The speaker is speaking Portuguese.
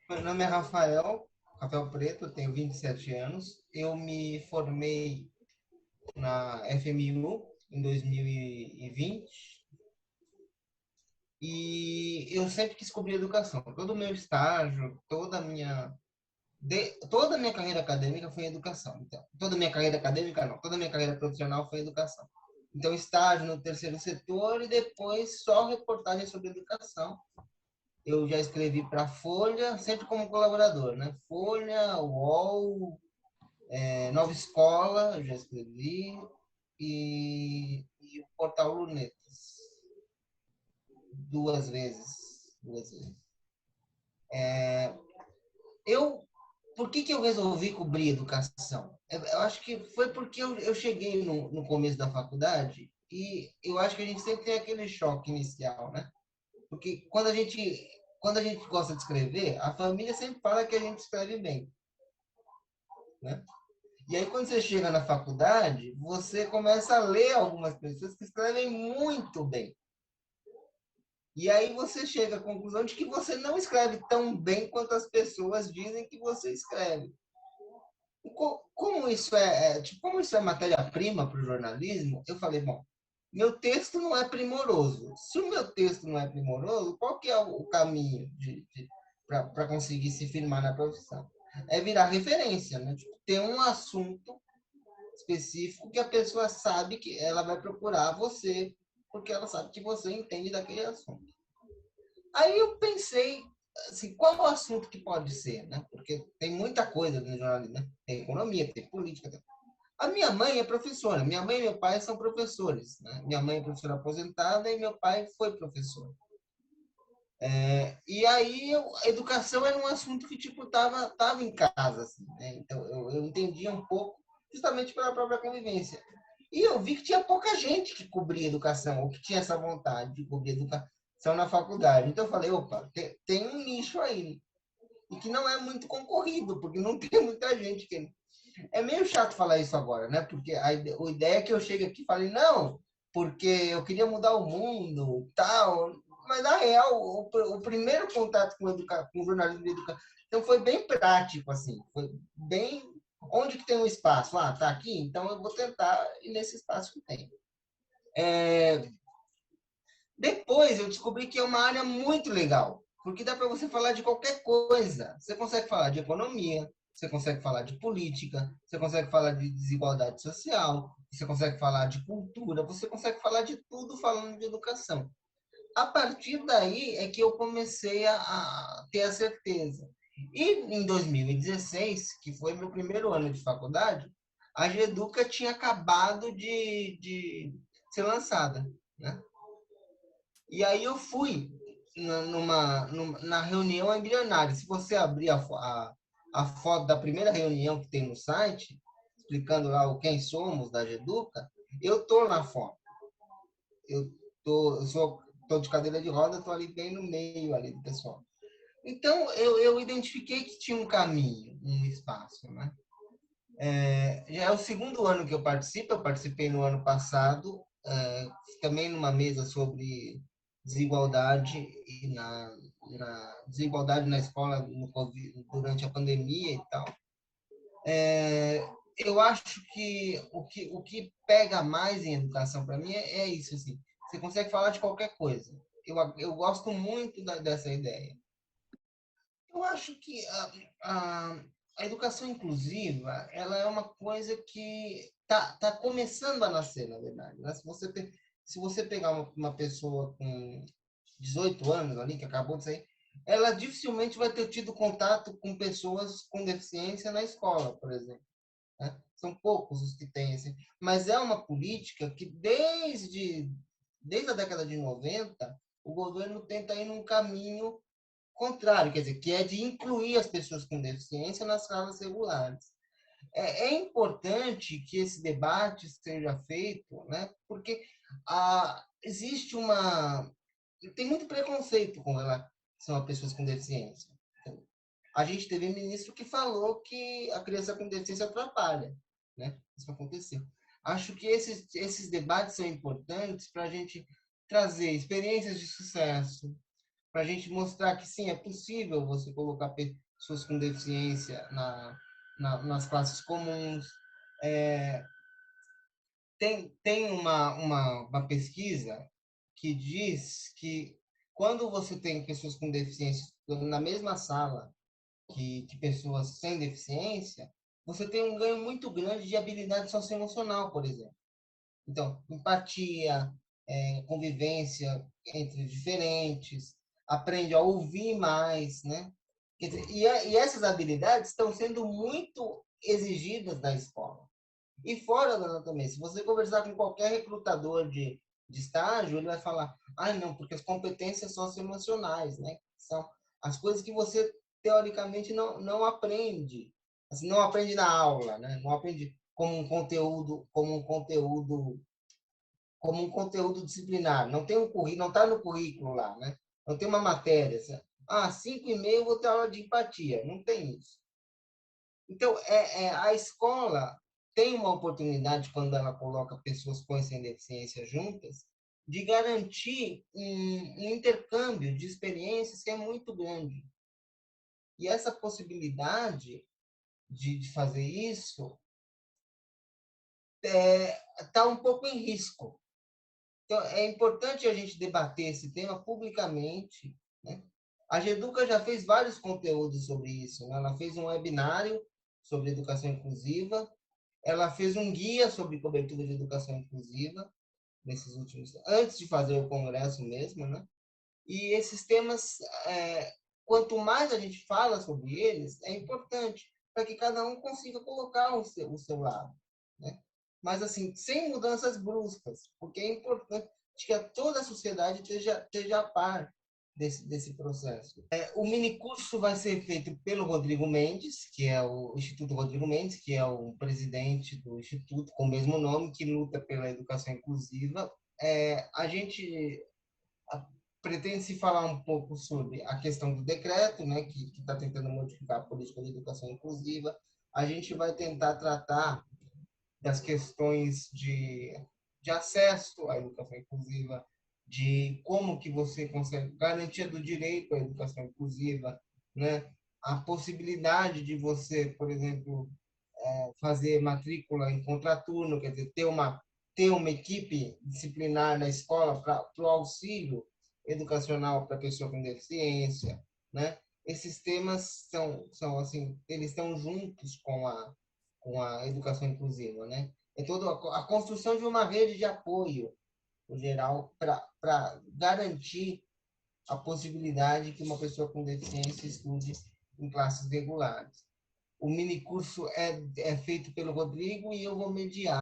Meu nome é Rafael Preto, eu tenho 27 anos. Eu me formei na FMU em 2020 e eu sempre quis cobrir educação. Todo o meu estágio, toda a minha carreira acadêmica foi em educação. Então, toda a minha carreira acadêmica não, toda a minha carreira profissional foi em educação. Então, estágio no terceiro setor e depois só reportagem sobre educação. Eu já escrevi para a Folha, sempre como colaborador, né? Folha, UOL, Nova Escola, eu já escrevi, e o Portal Lunetas, duas vezes. Duas vezes. Eu, por que eu resolvi cobrir educação? Eu acho que foi porque eu cheguei no começo da faculdade e eu acho que a gente sempre tem aquele choque inicial, né? Porque quando a gente gosta de escrever, a família sempre fala que a gente escreve bem, né? E aí, quando você chega na faculdade, você começa a ler algumas pessoas que escrevem muito bem. E aí você chega à conclusão de que você não escreve tão bem quanto as pessoas dizem que você escreve. Como isso é matéria-prima para o jornalismo, eu falei, bom, meu texto não é primoroso. Se o meu texto não é primoroso, qual que é o caminho para conseguir se firmar na profissão? É virar referência, né? Tipo, ter um assunto específico que a pessoa sabe que ela vai procurar você, porque ela sabe que você entende daquele assunto. Aí eu pensei, assim, qual o assunto que pode ser, né? Porque tem muita coisa no jornalismo, né? Tem economia, tem política. A minha mãe é professora, minha mãe e meu pai são professores, né? Minha mãe é professora aposentada e meu pai foi professor. E aí a educação era um assunto que tipo tava em casa, assim, né? Então eu entendia um pouco, justamente pela própria convivência. E eu vi que tinha pouca gente que cobria educação, ou que tinha essa vontade de cobrir educação na faculdade. Então eu falei, opa, tem um nicho aí, e que não é muito concorrido, porque não tem muita gente que. É meio chato falar isso agora, né? Porque a ideia é que eu chegue aqui e fale, não, porque eu queria mudar o mundo, tal. Mas, na real, o primeiro contato com o jornalismo de educação então, foi bem prático, assim. Foi bem. Onde que tem um espaço? Ah, tá aqui? Então eu vou tentar ir nesse espaço que tem. É, Depois eu descobri que é uma área muito legal, porque dá para você falar de qualquer coisa. Você consegue falar de economia, você consegue falar de política, você consegue falar de desigualdade social, você consegue falar de cultura, você consegue falar de tudo falando de educação. A partir daí é que eu comecei a ter a certeza. E em 2016, que foi meu primeiro ano de faculdade, a Geduca tinha acabado de ser lançada, né? E aí eu fui na reunião embrionária. Se você abrir a foto da primeira reunião que tem no site, explicando lá o quem somos da Geduca, eu tô na foto. Eu tô de cadeira de roda, tô ali bem no meio ali do pessoal. Então eu identifiquei que tinha um caminho, um espaço, né? Já é o segundo ano que eu participei no ano passado, também numa mesa sobre desigualdade na desigualdade na escola no COVID, durante a pandemia e tal. Eu acho que o que pega mais em educação para mim é isso, assim, você consegue falar de qualquer coisa. Eu gosto muito dessa ideia. Eu acho que a educação inclusiva, ela é uma coisa que tá começando a nascer, na verdade, né? Se você pegar uma pessoa com 18 anos ali, que acabou de sair, ela dificilmente vai ter tido contato com pessoas com deficiência na escola, por exemplo, né? São poucos os que têm esse. Mas é uma política que desde a década de 90, o governo tenta ir num caminho contrário, quer dizer, que é de incluir as pessoas com deficiência nas salas regulares. É importante que esse debate seja feito, né? Porque existe tem muito preconceito com relação a pessoas com deficiência. A gente teve um ministro que falou que a criança com deficiência atrapalha, né? Isso aconteceu. Acho que esses debates são importantes para a gente trazer experiências de sucesso, para a gente mostrar que sim, é possível você colocar pessoas com deficiência nas classes comuns. É, tem uma pesquisa que diz que quando você tem pessoas com deficiência na mesma sala que pessoas sem deficiência, você tem um ganho muito grande de habilidade socioemocional, por exemplo. Então, empatia, convivência entre diferentes, aprende a ouvir mais, né? Quer dizer, e essas habilidades estão sendo muito exigidas na escola. E fora dela também, se você conversar com qualquer recrutador de estágio, ele vai falar, ah, não, porque as competências socioemocionais, né? São as coisas que você, teoricamente, não aprende. Assim, não aprende na aula, né? Não aprende como um conteúdo disciplinar. Não tem um currículo, não está no currículo lá, né? Não tem uma matéria. Assim, 5h30 eu vou ter aula de empatia. Não tem isso. Então, a escola tem uma oportunidade, quando ela coloca pessoas com e sem deficiência juntas, de garantir um intercâmbio de experiências que é muito grande. E essa possibilidade de fazer isso está um pouco em risco. Então, é importante a gente debater esse tema publicamente, né? A Geduca já fez vários conteúdos sobre isso, né? Ela fez um webinário sobre educação inclusiva, ela fez um guia sobre cobertura de educação inclusiva nesses últimos, antes de fazer o congresso mesmo, né? E esses temas, quanto mais a gente fala sobre eles, é importante para que cada um consiga colocar o seu lado, né? Mas assim, sem mudanças bruscas, porque é importante que toda a sociedade esteja a par desse processo. O minicurso vai ser feito pelo Rodrigo Mendes, que é o Instituto Rodrigo Mendes, que é o presidente do Instituto com o mesmo nome, que luta pela educação inclusiva. A gente pretende se falar um pouco sobre a questão do decreto, né, que está tentando modificar a política de educação inclusiva. A gente vai tentar tratar das questões de acesso à educação inclusiva, de como que você consegue garantia do direito à educação inclusiva, né? A possibilidade de você, por exemplo, fazer matrícula em contraturno, quer dizer, ter uma equipe disciplinar na escola para o auxílio educacional para pessoa com deficiência, né? Esses temas são assim, eles estão juntos com a educação inclusiva, né? É toda a construção de uma rede de apoio, no geral, para garantir a possibilidade que uma pessoa com deficiência estude em classes regulares. O minicurso é feito pelo Rodrigo e eu vou mediar.